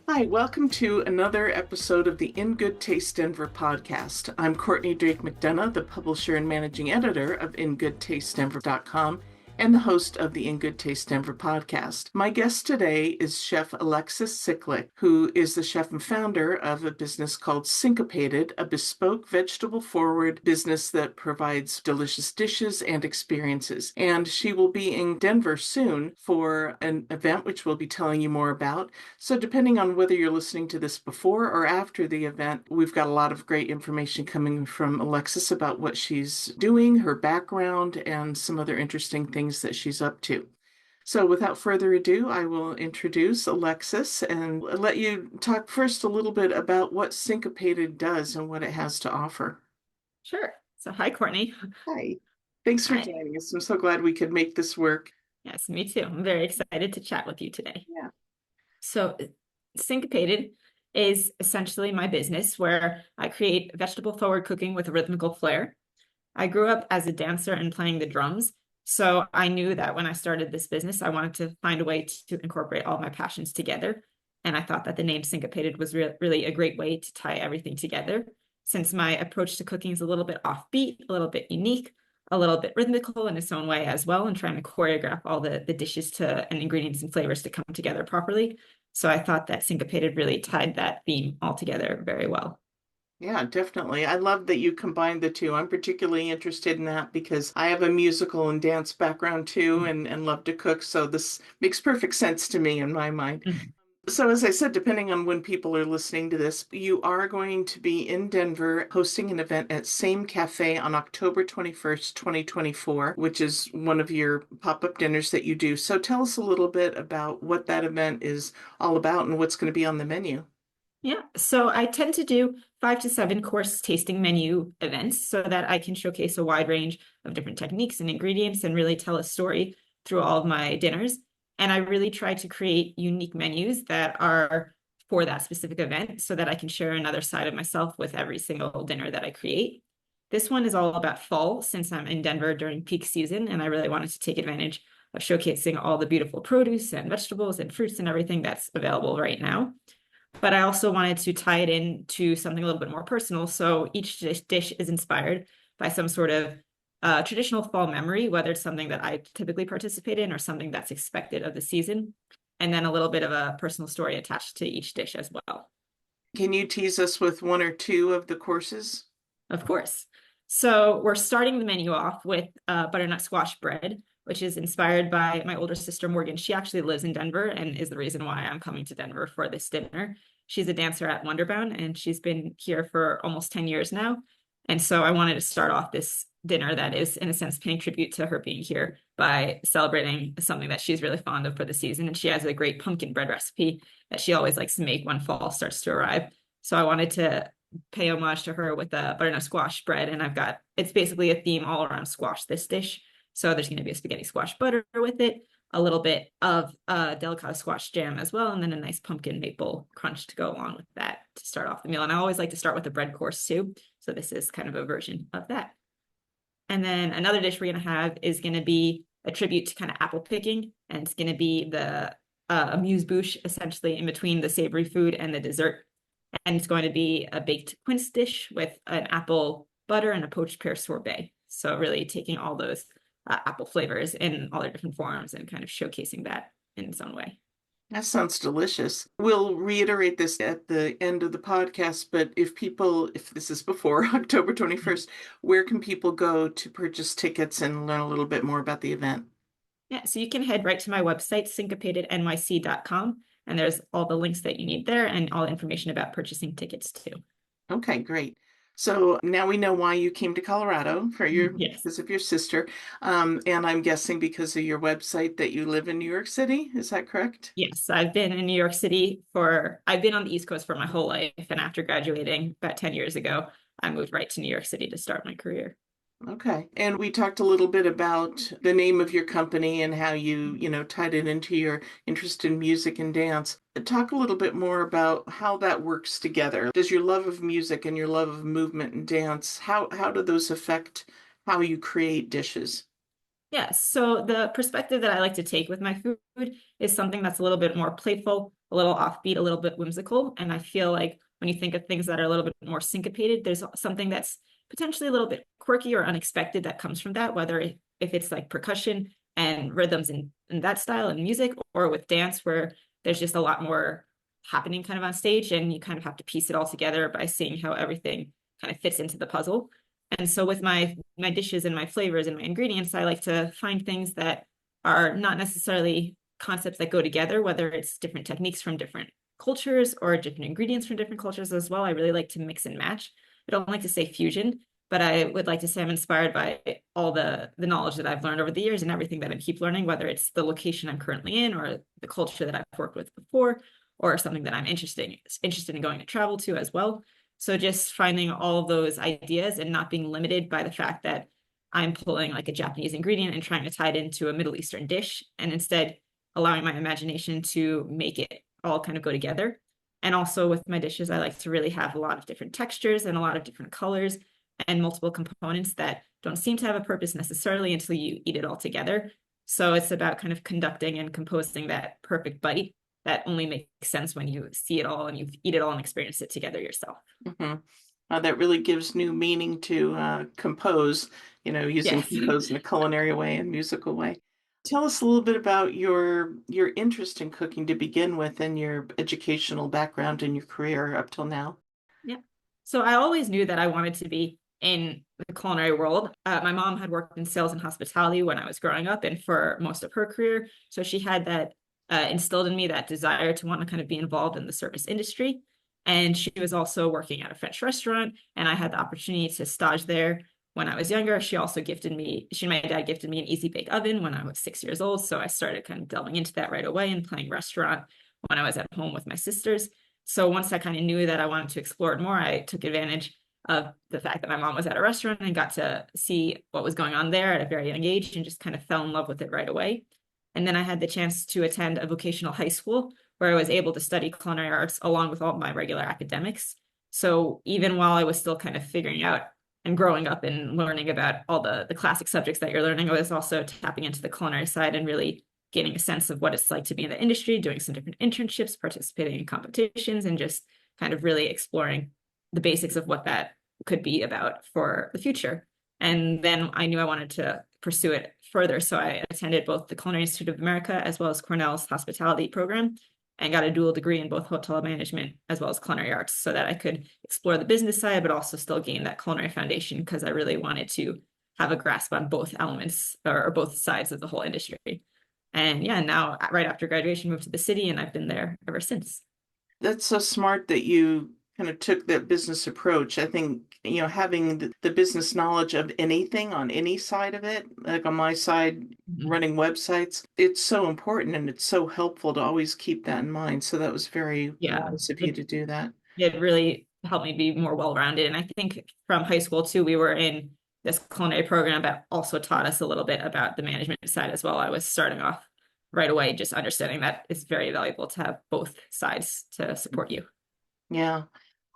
Hi, welcome to another episode of the In Good Taste Denver podcast. I'm Courtney Drake McDonough, the publisher and managing editor of InGoodTasteDenver.com and the host of the In Good Taste Denver podcast. My guest today is Chef Alexis Sicklick, who is the chef and founder of a business called Syncopated, a bespoke vegetable-forward business that provides delicious dishes and experiences. And she will be in Denver soon for an event which we'll be telling you more about. So depending on whether you're listening to this before or after the event, we've got a lot of great information coming from Alexis about what she's doing, her background, and some other interesting things that she's up to. So without further ado, I will introduce Alexis and let you talk first a little bit about what Syncopated does and what it has to offer. Sure. So, hi, Courtney. Hi. Thanks for Hi. joining us. I'm so glad we could make this work. Yes, me too. I'm very excited to chat with you today. Yeah. So, Syncopated is essentially my business where I create vegetable forward cooking with a rhythmical flair. I grew up as a dancer and playing the drums. So, I knew that when I started this business, I wanted to find a way to incorporate all my passions together. And I thought that the name Syncopated was really a great way to tie everything together, since my approach to cooking is a little bit offbeat, a little bit unique, a little bit rhythmical in its own way as well, and trying to choreograph all the dishes to and ingredients and flavors to come together properly. So I thought that Syncopated really tied that theme all together very well. Yeah, definitely. I love that you combined the two. I'm particularly interested in that because I have a musical and dance background too and love to cook. So this makes perfect sense to me in my mind. Mhm. So, as I said, depending on when people are listening to this, you are going to be in Denver hosting an event at Same Cafe on October 21st, 2024, which is one of your pop-up dinners that you do. So, tell us a little bit about what that event is all about and what's going to be on the menu. Yeah, so I tend to do 5 to 7 course tasting menu events so that I can showcase a wide range of different techniques and ingredients and really tell a story through all of my dinners. And I really try to create unique menus that are for that specific event so that I can share another side of myself with every single dinner that I create. This one is all about fall since I'm in Denver during peak season, and I really wanted to take advantage of showcasing all the beautiful produce and vegetables and fruits and everything that's available right now. But I also wanted to tie it into something a little bit more personal. So each dish is inspired by some sort of traditional fall memory, whether it's something that I typically participate in or something that's expected of the season, and then a little bit of a personal story attached to each dish as well. Can you tease us with one or two of the courses? Of course. So we're starting the menu off with butternut squash bread, which is inspired by my older sister Morgan. She actually lives in Denver and is the reason why I'm coming to Denver for this dinner. She's a dancer at Wonderbound and she's been here for almost 10 years now. And so I wanted to start off this dinner that is, in a sense, paying tribute to her being here by celebrating something that she's really fond of for the season. And she has a great pumpkin bread recipe that she always likes to make when fall starts to arrive. So I wanted to pay homage to her with the butternut squash bread. And it's basically a theme all around squash, this dish. So there's going to be a spaghetti squash butter with it, a little bit of delicata squash jam as well, and then a nice pumpkin maple crunch to go along with that to start off the meal. And I always like to start with a bread course too. So this is kind of a version of that. And then another dish we're going to have is going to be a tribute to kind of apple picking. And it's going to be the amuse bouche, essentially, in between the savory food and the dessert. And it's going to be a baked quince dish with an apple butter and a poached pear sorbet. So really taking all those apple flavors in all their different forms and kind of showcasing that in its own way. That sounds delicious. We'll reiterate this at the end of the podcast, but if this is before October 21st, where can people go to purchase tickets and learn a little bit more about the event? Yeah, so you can head right to my website, syncopatednyc.com, and there's all the links that you need there and all the information about purchasing tickets too. Okay, great. So now we know why you came to Colorado Yes. because of your sister. And I'm guessing because of your website that you live in New York City. Is that correct? Yes, I've been on the East Coast for my whole life. And after graduating about 10 years ago, I moved right to New York City to start my career. Okay. And we talked a little bit about the name of your company and how tied it into your interest in music and dance. Talk a little bit more about how that works together. Does your love of music and your love of movement and dance, how do those affect how you create dishes? Yes, so the perspective that I like to take with my food is something that's a little bit more playful, a little offbeat, a little bit whimsical. And I feel like when you think of things that are a little bit more syncopated, there's something that's potentially a little bit quirky or unexpected that comes from that, whether if it's like percussion and rhythms in that style and music, or with dance where there's just a lot more happening kind of on stage, and you kind of have to piece it all together by seeing how everything kind of fits into the puzzle. And so with my dishes and my flavors and my ingredients, I like to find things that are not necessarily concepts that go together, whether it's different techniques from different cultures or different ingredients from different cultures as well. I really like to mix and match. I don't like to say fusion, but I would like to say I'm inspired by all the knowledge that I've learned over the years and everything that I keep learning, whether it's the location I'm currently in or the culture that I've worked with before, or something that I'm interested in going to travel to as well. So just finding all of those ideas and not being limited by the fact that I'm pulling like a Japanese ingredient and trying to tie it into a Middle Eastern dish, and instead allowing my imagination to make it all kind of go together. And also with my dishes, I like to really have a lot of different textures and a lot of different colors and multiple components that don't seem to have a purpose necessarily until you eat it all together. So it's about kind of conducting and composing that perfect bite that only makes sense when you see it all and you eat it all and experience it together yourself. Mm-hmm. That really gives new meaning to compose, using Yes. compose in a culinary way and musical way. Tell us a little bit about your interest in cooking to begin with and your educational background and your career up till now. Yeah. So I always knew that I wanted to be in the culinary world. My mom had worked in sales and hospitality when I was growing up and for most of her career. So she had that instilled in me, that desire to want to kind of be involved in the service industry. And she was also working at a French restaurant, and I had the opportunity to stage there when I was younger. She also she and my dad gifted me an easy bake oven when I was 6 years old. So I started kind of delving into that right away and playing restaurant when I was at home with my sisters. So once I kind of knew that I wanted to explore it more, I took advantage of the fact that my mom was at a restaurant and got to see what was going on there at a very young age and just kind of fell in love with it right away. And then I had the chance to attend a vocational high school where I was able to study culinary arts along with all my regular academics. So even while I was still kind of figuring out and growing up and learning about all the classic subjects that you're learning, I was also tapping into the culinary side and really getting a sense of what it's like to be in the industry, doing some different internships, participating in competitions, and just kind of really exploring the basics of what that could be about for the future. And then I knew I wanted to pursue it further. So I attended both the Culinary Institute of America as well as Cornell's hospitality program and got a dual degree in both hotel management as well as culinary arts so that I could explore the business side, but also still gain that culinary foundation because I really wanted to have a grasp on both elements or both sides of the whole industry. And yeah, now right after graduation, moved to the city, and I've been there ever since. That's so smart that you kind of took that business approach. I think, having the business knowledge of anything on any side of it, like on my side, running websites, it's so important and it's so helpful to always keep that in mind. So that was very wise of you to do that. It really helped me be more well-rounded. And I think from high school too, we were in this culinary program that also taught us a little bit about the management side as well. I was starting off right away, just understanding that it's very valuable to have both sides to support you. Yeah.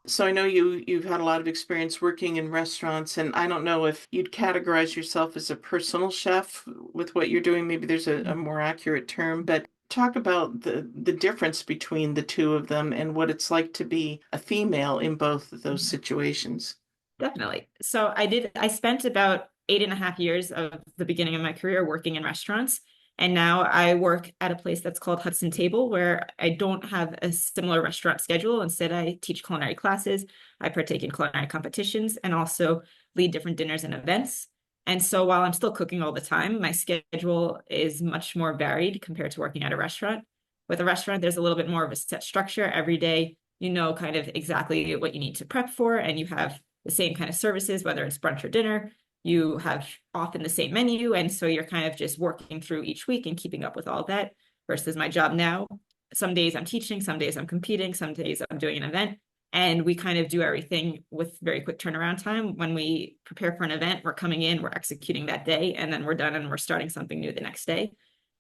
So I know you've had a lot of experience working in restaurants, and I don't know if you'd categorize yourself as a personal chef with what you're doing. Maybe there's a more accurate term, but talk about the difference between the two of them and what it's like to be a female in both of those situations. Definitely. So I spent about 8.5 years of the beginning of my career working in restaurants. And now I work at a place that's called Hudson Table, where I don't have a similar restaurant schedule. Instead, I teach culinary classes, I partake in culinary competitions, and also lead different dinners and events. And so while I'm still cooking all the time, my schedule is much more varied compared to working at a restaurant. With a restaurant, there's a little bit more of a set structure. Every day, you know kind of exactly what you need to prep for, and you have the same kind of services, whether it's brunch or dinner. You have often the same menu. And so you're kind of just working through each week and keeping up with all of that versus my job now. Some days I'm teaching, some days I'm competing, some days I'm doing an event. And we kind of do everything with very quick turnaround time. When we prepare for an event, we're coming in, we're executing that day, and then we're done and we're starting something new the next day.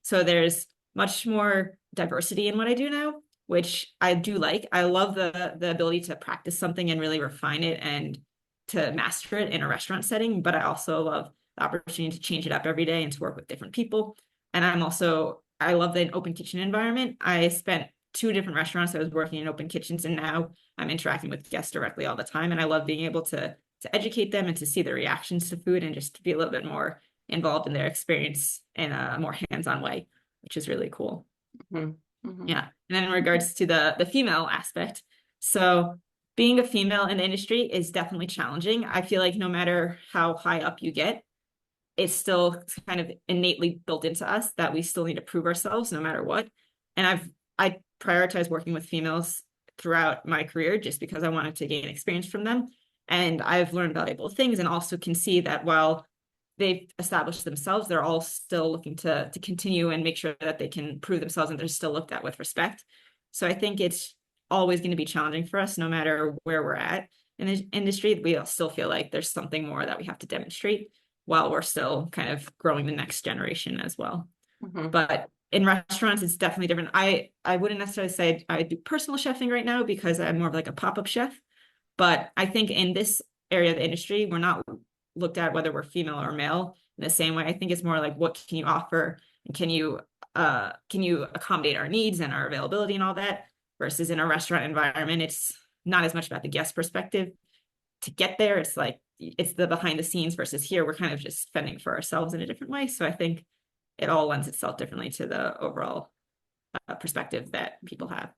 So there's much more diversity in what I do now, which I do like. I love the ability to practice something and really refine it and to master it in a restaurant setting, but I also love the opportunity to change it up every day and to work with different people. And I love the open kitchen environment. I spent two different restaurants. I was working in open kitchens, and now I'm interacting with guests directly all the time. And I love being able to educate them and to see their reactions to food and just to be a little bit more involved in their experience in a more hands-on way, which is really cool. Mm-hmm. Yeah. And then in regards to the female aspect, so being a female in the industry is definitely challenging. I feel like no matter how high up you get, it's still kind of innately built into us that we still need to prove ourselves no matter what. And I prioritize working with females throughout my career just because I wanted to gain experience from them. And I've learned valuable things and also can see that while they've established themselves, they're all still looking to continue and make sure that they can prove themselves and they're still looked at with respect. So I think it's always going to be challenging for us, no matter where we're at in the industry. We still feel like there's something more that we have to demonstrate while we're still kind of growing the next generation as well. Mm-hmm. But in restaurants, it's definitely different. I wouldn't necessarily say I do personal chefing right now because I'm more of like a pop-up chef. But I think in this area of the industry, we're not looked at whether we're female or male in the same way. I think it's more like what can you offer and can you accommodate our needs and our availability and all that, versus in a restaurant environment, it's not as much about the guest perspective. To get there, it's like it's the behind the scenes, versus here we're kind of just fending for ourselves in a different way. So I think it all lends itself differently to the overall perspective that people have.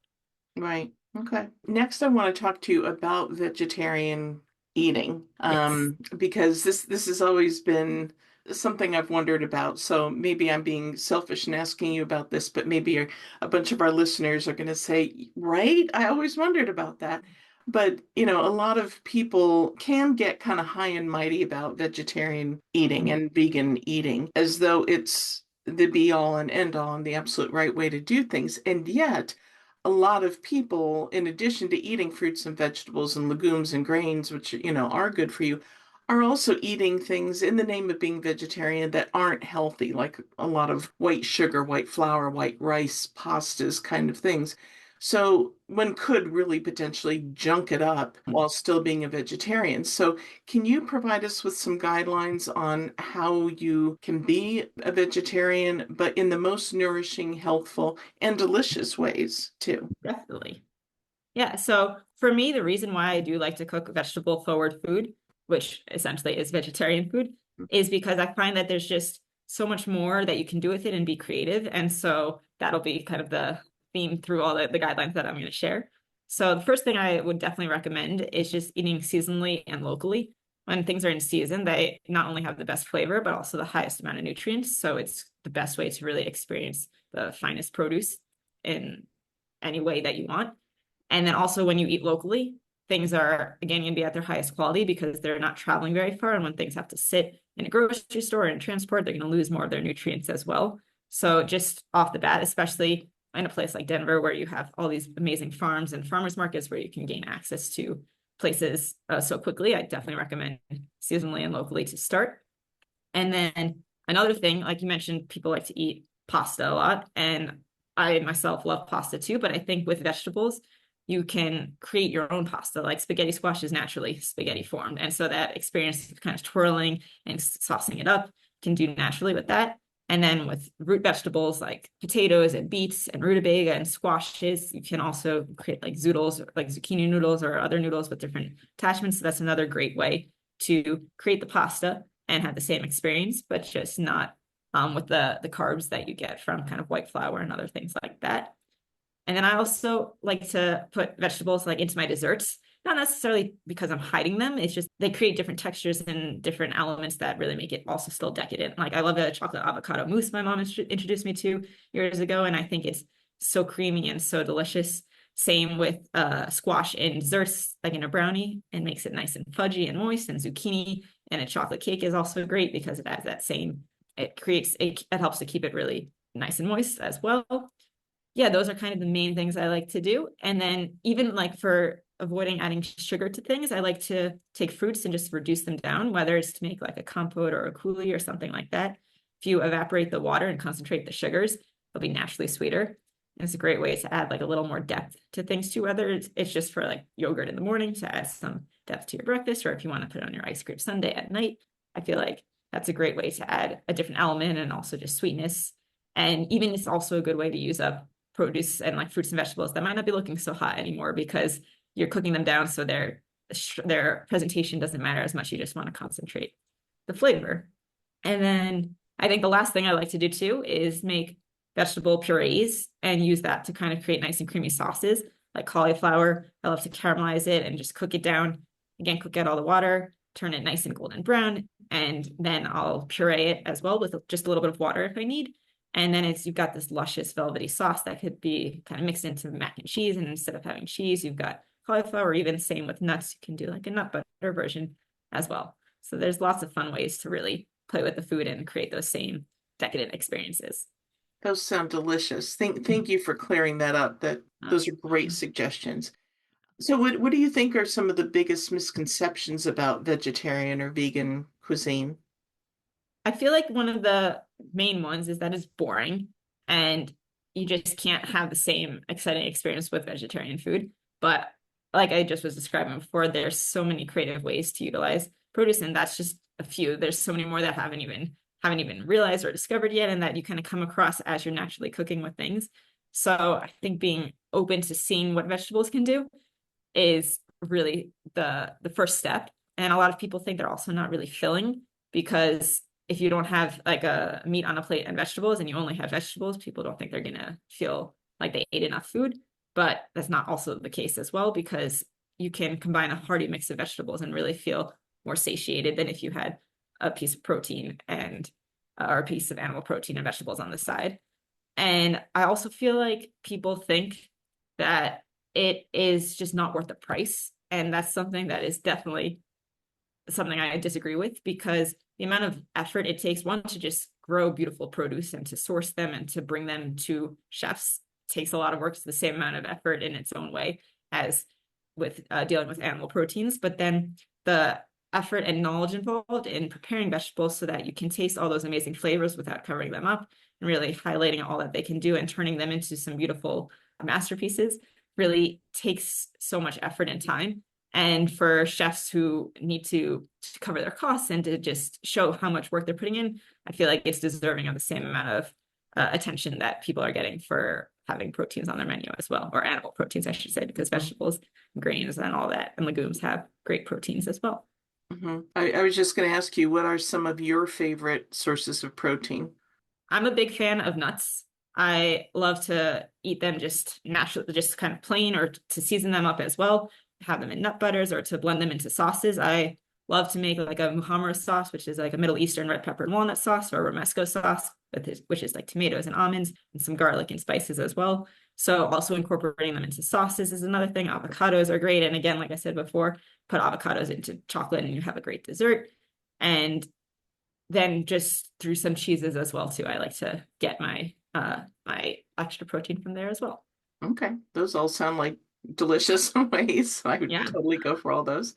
Right. Okay. Next, I want to talk to you about vegetarian eating, Yes. because this has always been something I've wondered about. So maybe I'm being selfish and asking you about this, but maybe a bunch of our listeners are going to say, right? I always wondered about that. But, a lot of people can get kind of high and mighty about vegetarian eating and vegan eating as though it's the be all and end all and the absolute right way to do things. And yet, a lot of people, in addition to eating fruits and vegetables and legumes and grains, which, are good for you, are also eating things in the name of being vegetarian that aren't healthy, like a lot of white sugar, white flour, white rice, pastas, kind of things. So one could really potentially junk it up while still being a vegetarian. So can you provide us with some guidelines on how you can be a vegetarian, but in the most nourishing, healthful, and delicious ways too? Definitely. Yeah. So for me, the reason why I do like to cook vegetable forward food, which essentially is vegetarian food, is because I find that there's just so much more that you can do with it and be creative. And so that'll be kind of the theme through all the guidelines that I'm going to share. So the first thing I would definitely recommend is just eating seasonally and locally. When things are in season, they not only have the best flavor, but also the highest amount of nutrients. So it's the best way to really experience the finest produce in any way that you want. And then also when you eat locally, things are again going to be at their highest quality because they're not traveling very far. And when things have to sit in a grocery store and transport, they're going to lose more of their nutrients as well. So just off the bat, especially in a place like Denver, where you have all these amazing farms and farmers markets where you can gain access to places so quickly, I definitely recommend seasonally and locally to start. And then another thing, like you mentioned, people like to eat pasta a lot. And I myself love pasta too, but I think with vegetables, you can create your own pasta. Like spaghetti squash is naturally spaghetti formed. And so that experience of kind of twirling and saucing it up can do naturally with that. And then with root vegetables like potatoes and beets and rutabaga and squashes, you can also create like zoodles, like zucchini noodles or other noodles with different attachments. So that's another great way to create the pasta and have the same experience, but just not with the carbs that you get from kind of white flour and other things like that. And then I also like to put vegetables like into my desserts, not necessarily because I'm hiding them. It's just they create different textures and different elements that really make it also still decadent. Like I love the chocolate avocado mousse my mom introduced me to years ago, and I think it's so creamy and so delicious. Same with squash in desserts, like in a brownie, and makes it nice and fudgy and moist. And zucchini and a chocolate cake is also great because it has that same. It helps to keep it really nice and moist as well. Yeah, those are kind of the main things I like to do. And then even like for avoiding adding sugar to things, I like to take fruits and just reduce them down, whether it's to make like a compote or a coulis or something like that. If you evaporate the water and concentrate the sugars, they'll be naturally sweeter. And it's a great way to add like a little more depth to things too, whether it's just for like yogurt in the morning to add some depth to your breakfast, or if you want to put it on your ice cream sundae at night. I feel like that's a great way to add a different element and also just sweetness. And even it's also a good way to use up produce and like fruits and vegetables that might not be looking so hot anymore because you're cooking them down so their presentation doesn't matter as much. You just want to concentrate the flavor. And then I think the last thing I like to do too is make vegetable purees and use that to kind of create nice and creamy sauces like cauliflower. I love to caramelize it and just cook it down. Again, cook out all the water, turn it nice and golden brown, and then I'll puree it as well with just a little bit of water if I need. And then you've got this luscious velvety sauce that could be kind of mixed into mac and cheese. And instead of having cheese, you've got cauliflower, even same with nuts. You can do like a nut butter version as well. So there's lots of fun ways to really play with the food and create those same decadent experiences. Those sound delicious. Thank you for clearing that up. Those are great suggestions. So what do you think are some of the biggest misconceptions about vegetarian or vegan cuisine? I feel like one of the main ones is that it's boring and you just can't have the same exciting experience with vegetarian food. But like I just was describing before, there's so many creative ways to utilize produce, and that's just a few. There's so many more that haven't even realized or discovered yet, and that you kind of come across as you're naturally cooking with things. So I think being open to seeing what vegetables can do is really the first step. And a lot of people think they're also not really filling because if you don't have like a meat on a plate and vegetables and you only have vegetables, people don't think they're gonna feel like they ate enough food. But that's not also the case as well, because you can combine a hearty mix of vegetables and really feel more satiated than if you had a piece of protein and or a piece of animal protein and vegetables on the side. And I also feel like people think that it is just not worth the price. And that's something that is definitely something I disagree with, because the amount of effort it takes, one, to just grow beautiful produce and to source them and to bring them to chefs takes a lot of work. It's the same amount of effort in its own way as with dealing with animal proteins. But then the effort and knowledge involved in preparing vegetables so that you can taste all those amazing flavors without covering them up and really highlighting all that they can do and turning them into some beautiful masterpieces really takes so much effort and time. And for chefs who need to cover their costs and to just show how much work they're putting in, I feel like it's deserving of the same amount of attention that people are getting for having proteins on their menu as well, or animal proteins, I should say, because vegetables, grains, and all that, and legumes have great proteins as well. Mm-hmm. I was just going to ask you, what are some of your favorite sources of protein? I'm a big fan of nuts. I love to eat them just naturally, just kind of plain, or to season them up as well, have them in nut butters or to blend them into sauces. I love to make like a muhammad sauce, which is like a Middle Eastern red pepper and walnut sauce, or a romesco sauce, which is like tomatoes and almonds and some garlic and spices as well. So also incorporating them into sauces is another thing. Avocados are great. And again, like I said before, put avocados into chocolate and you have a great dessert. And then just through some cheeses as well too. I like to get my extra protein from there as well. Okay, those all sound like delicious ways. So I would Yeah. totally go for all those.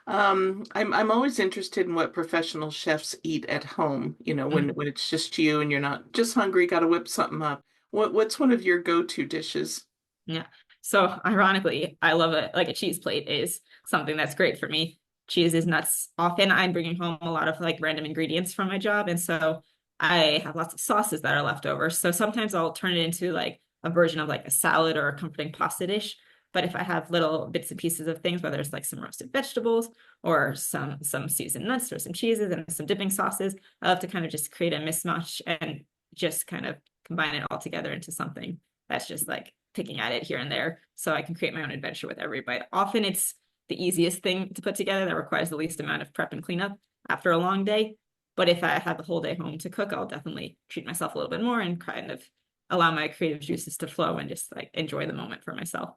I'm always interested in what professional chefs eat at home, when it's just you and you're not just hungry, got to whip something up. What's one of your go-to dishes? Yeah. So ironically, I love like a cheese plate is something that's great for me. Cheese is nuts. Often I'm bringing home a lot of like random ingredients from my job. And so I have lots of sauces that are left over. So sometimes I'll turn it into like a version of like a salad or a comforting pasta dish. But if I have little bits and pieces of things, whether it's like some roasted vegetables or some seasoned nuts or some cheeses and some dipping sauces, I love to kind of just create a mismatch and just kind of combine it all together into something that's just like picking at it here and there, so I can create my own adventure with every bite. Often it's the easiest thing to put together that requires the least amount of prep and cleanup after a long day. But if I have the whole day home to cook, I'll definitely treat myself a little bit more and kind of allow my creative juices to flow and just like enjoy the moment for myself.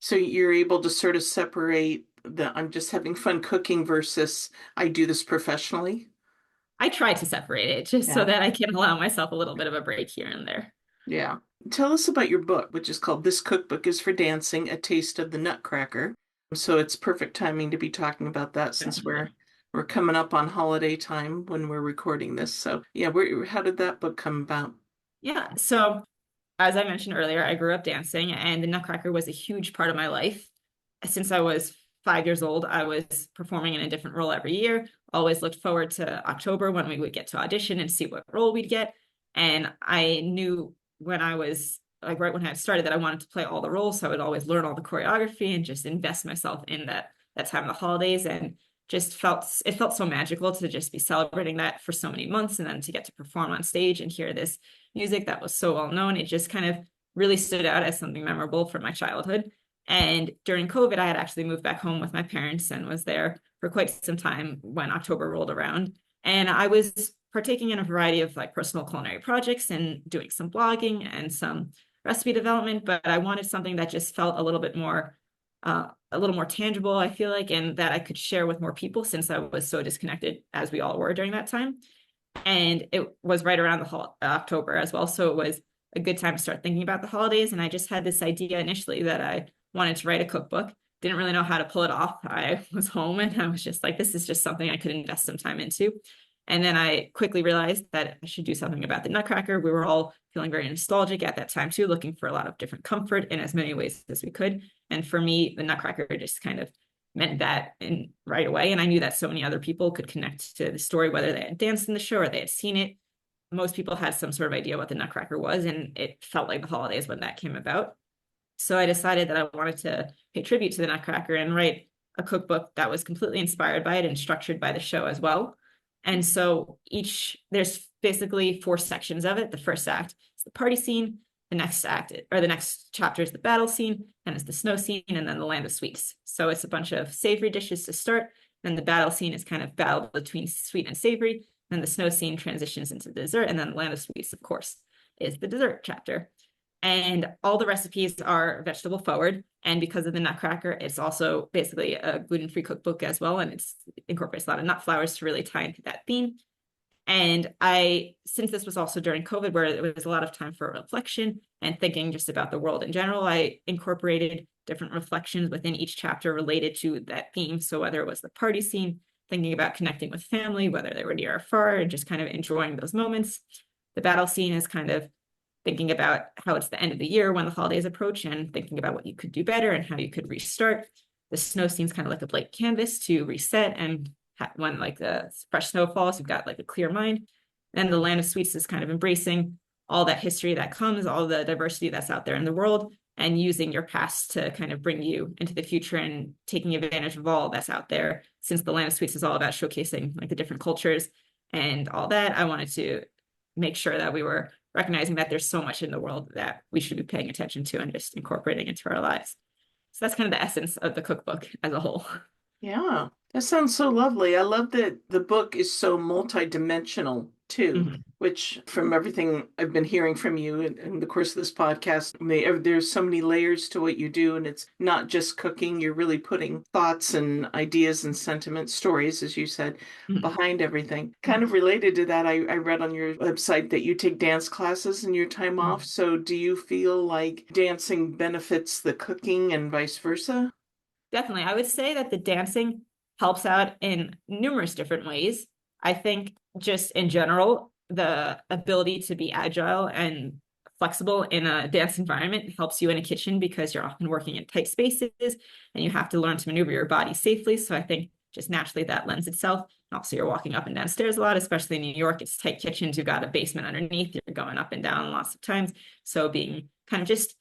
So you're able to sort of separate the I'm just having fun cooking versus I do this professionally? I try to separate it just so Yeah. that I can allow myself a little bit of a break here and there. Yeah. Tell us about your book, which is called This Cookbook is for Dancing, A Taste of the Nutcracker. So it's perfect timing to be talking about that since we're Definitely. we're coming up on holiday time when we're recording this. So yeah, how did that book come about? Yeah. So as I mentioned earlier, I grew up dancing, and the Nutcracker was a huge part of my life. Since I was 5 years old, I was performing in a different role every year. Always looked forward to October when we would get to audition and see what role we'd get. And I knew when I was like right when I had started, that I wanted to play all the roles. So I would always learn all the choreography and just invest myself in that time of the holidays, and just felt so magical to just be celebrating that for so many months, and then to get to perform on stage and hear this music that was so well known. It just kind of really stood out as something memorable from my childhood. And during COVID, I had actually moved back home with my parents and was there for quite some time when October rolled around. And I was partaking in a variety of like personal culinary projects and doing some blogging and some recipe development, but I wanted something that just felt a little more tangible, I feel like, and that I could share with more people, since I was so disconnected as we all were during that time. And it was right around the October as well, so it was a good time to start thinking about the holidays. And I just had this idea initially that I wanted to write a cookbook. Didn't really know how to pull it off. I was home and I was just like, this is just something I could invest some time into. And then I quickly realized that I should do something about the Nutcracker. We were all feeling very nostalgic at that time too, looking for a lot of different comfort in as many ways as we could. And for me, the Nutcracker just kind of meant that in right away. And I knew that so many other people could connect to the story, whether they had danced in the show or they had seen it. Most people had some sort of idea what the Nutcracker was, and it felt like the holidays when that came about. So I decided that I wanted to pay tribute to the Nutcracker and write a cookbook that was completely inspired by it and structured by the show as well. And so there's basically 4 sections of it. The first act is the party scene. The next act, or the next chapter, is the battle scene, and it's the snow scene, and then the land of sweets. So it's a bunch of savory dishes to start. Then the battle scene is kind of battle between sweet and savory. Then the snow scene transitions into dessert, and then the land of sweets, of course, is the dessert chapter. And all the recipes are vegetable forward. And because of the Nutcracker, it's also basically a gluten-free cookbook as well. And it incorporates a lot of nut flours to really tie into that theme. And since this was also during COVID, where it was a lot of time for reflection and thinking just about the world in general, I incorporated different reflections within each chapter related to that theme. So whether it was the party scene, thinking about connecting with family, whether they were near or far, and just kind of enjoying those moments. The battle scene is kind of thinking about how it's the end of the year when the holidays approach, and thinking about what you could do better and how you could restart. The snow scene is kind of like a blank canvas to reset, and when like the fresh snow falls, you've got like a clear mind. And the land of sweets is kind of embracing all that history that comes, all the diversity that's out there in the world, and using your past to kind of bring you into the future and taking advantage of all that's out there. Since the land of sweets is all about showcasing like the different cultures and all that, I wanted to make sure that we were recognizing that there's so much in the world that we should be paying attention to and just incorporating into our lives. So that's kind of the essence of the cookbook as a whole. Yeah, that sounds so lovely. I love that the book is so multidimensional too, Mhm. which from everything I've been hearing from you in the course of this podcast, there's so many layers to what you do, and it's not just cooking. You're really putting thoughts and ideas and sentiments, stories, as you said, Mhm. behind everything. Kind of related to that, I read on your website that you take dance classes in your time off. Mhm. So do you feel like dancing benefits the cooking and vice versa? Definitely. I would say that the dancing helps out in numerous different ways. I think just in general, the ability to be agile and flexible in a dance environment helps you in a kitchen, because you're often working in tight spaces and you have to learn to maneuver your body safely. So I think just naturally that lends itself. And also you're walking up and down stairs a lot, especially in New York. It's tight kitchens. You've got a basement underneath. You're going up and down lots of times. So being kind of just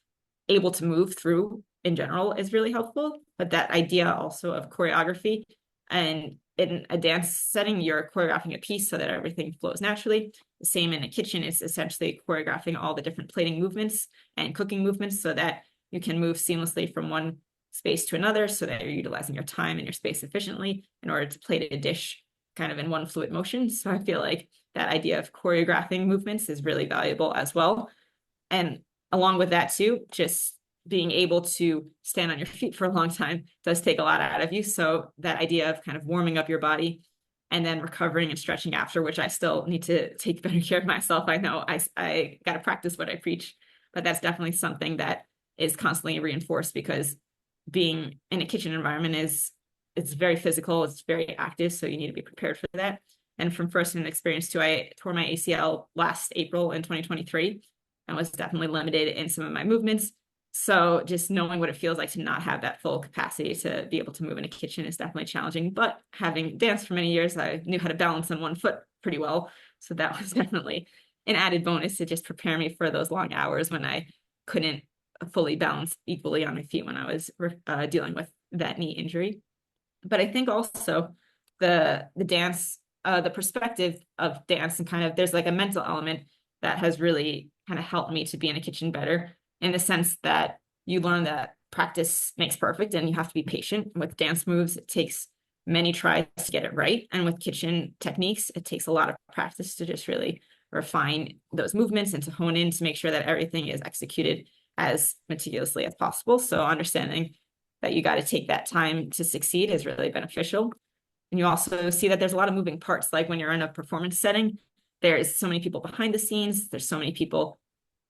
able to move through in general is really helpful. But that idea also of choreography, and in a dance setting, you're choreographing a piece so that everything flows naturally. The same in a kitchen, it's essentially choreographing all the different plating movements and cooking movements so that you can move seamlessly from one space to another, so that you're utilizing your time and your space efficiently in order to plate a dish kind of in one fluid motion. So I feel like that idea of choreographing movements is really valuable as well. And along with that too, just being able to stand on your feet for a long time does take a lot out of you. So that idea of kind of warming up your body and then recovering and stretching after, which I still need to take better care of myself. I know I got to practice what I preach, but that's definitely something that is constantly reinforced, because being in a kitchen environment it's very physical, it's very active. So you need to be prepared for that. And from firsthand experience too, I tore my ACL last April in 2023 and was definitely limited in some of my movements. So just knowing what it feels like to not have that full capacity to be able to move in a kitchen is definitely challenging. But having danced for many years, I knew how to balance on one foot pretty well. So that was definitely an added bonus to just prepare me for those long hours when I couldn't fully balance equally on my feet when I was dealing with that knee injury. But I think also the dance, the perspective of dance, and kind of there's like a mental element that has really kind of helped me to be in a kitchen better, in the sense that you learn that practice makes perfect and you have to be patient. With dance moves, it takes many tries to get it right. And with kitchen techniques, it takes a lot of practice to just really refine those movements and to hone in to make sure that everything is executed as meticulously as possible. So understanding that you got to take that time to succeed is really beneficial. And you also see that there's a lot of moving parts. Like when you're in a performance setting, there's so many people behind the scenes. There's so many people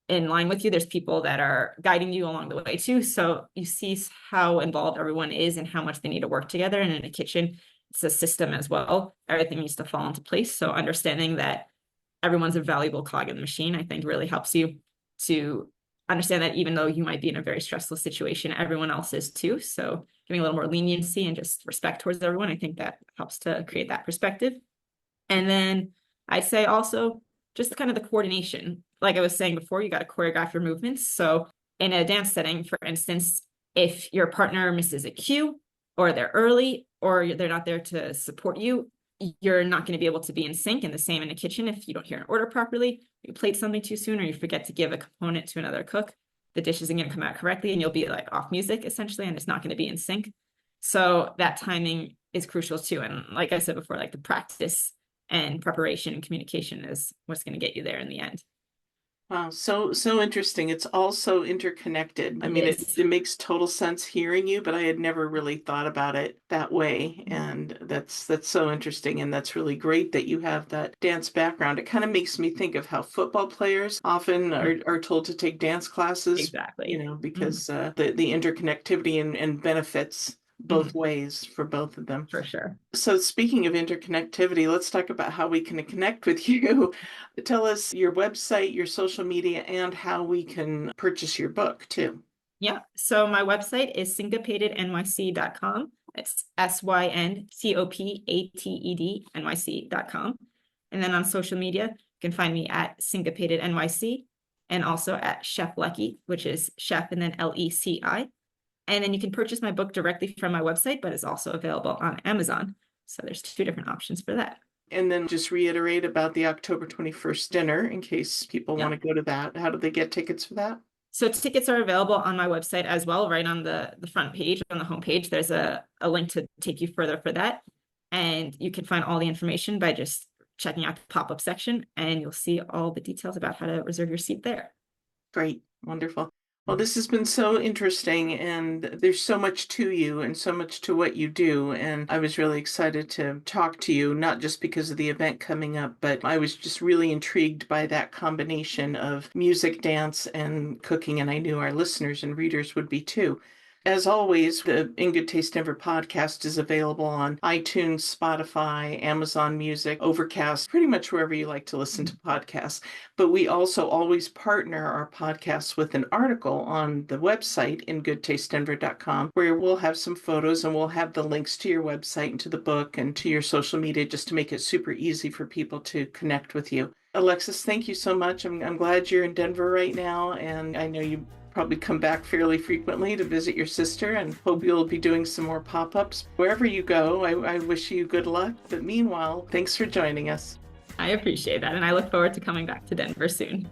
in line with you. There's people that are guiding you along the way too. So you see how involved everyone is and how much they need to work together. And in a kitchen, it's a system as well. Everything needs to fall into place. So understanding that everyone's a valuable cog in the machine, I think really helps you to understand that even though you might be in a very stressful situation, everyone else is too. So giving a little more leniency and just respect towards everyone, I think that helps to create that perspective. And then I'd say also just kind of the coordination. Like I was saying before, you got to choreograph your movements. So in a dance setting, for instance, if your partner misses a cue or they're early or they're not there to support you, you're not going to be able to be in sync. And the same in the kitchen. If you don't hear an order properly, you plate something too soon, or you forget to give a component to another cook, the dish isn't going to come out correctly and you'll be like off music essentially, and it's not going to be in sync. So that timing is crucial too. And like I said before, like the practice and preparation and communication is what's going to get you there in the end. Wow, so interesting. It's all so interconnected. I mean, it makes total sense hearing you, but I had never really thought about it that way. And that's so interesting. And that's really great that you have that dance background. It kind of makes me think of how football players often are told to take dance classes. Exactly. You know, because the interconnectivity and benefits both ways for both of them. For sure. So speaking of interconnectivity, let's talk about how we can connect with you. Tell us your website, your social media, and how we can purchase your book too. Yeah. So my website is syncopatednyc.com. It's syncopatednyc.com. And then on social media, you can find me at syncopatednyc and also at Chef Lecky, which is chef and then Leci. And then you can purchase my book directly from my website, but it's also available on Amazon. So there's 2 different options for that. And then just reiterate about the October 21st dinner in case people want to go to that. How do they get tickets for that? So tickets are available on my website as well, right on the front page, on the homepage. There's a link to take you further for that. And you can find all the information by just checking out the pop-up section, and you'll see all the details about how to reserve your seat there. Great. Wonderful. Well, this has been so interesting, and there's so much to you and so much to what you do. And I was really excited to talk to you, not just because of the event coming up, but I was just really intrigued by that combination of music, dance, and cooking. And I knew our listeners and readers would be too. As always, the In Good Taste Denver podcast is available on iTunes, Spotify, Amazon Music, Overcast, pretty much wherever you like to listen to podcasts. But we also always partner our podcasts with an article on the website, ingoodtastedenver.com, where we'll have some photos and we'll have the links to your website and to the book and to your social media just to make it super easy for people to connect with you. Alexis, thank you so much. I'm glad you're in Denver right now, and I know you probably come back fairly frequently to visit your sister, and hope you'll be doing some more pop-ups. Wherever you go, I wish you good luck. But meanwhile, thanks for joining us. I appreciate that, and I look forward to coming back to Denver soon.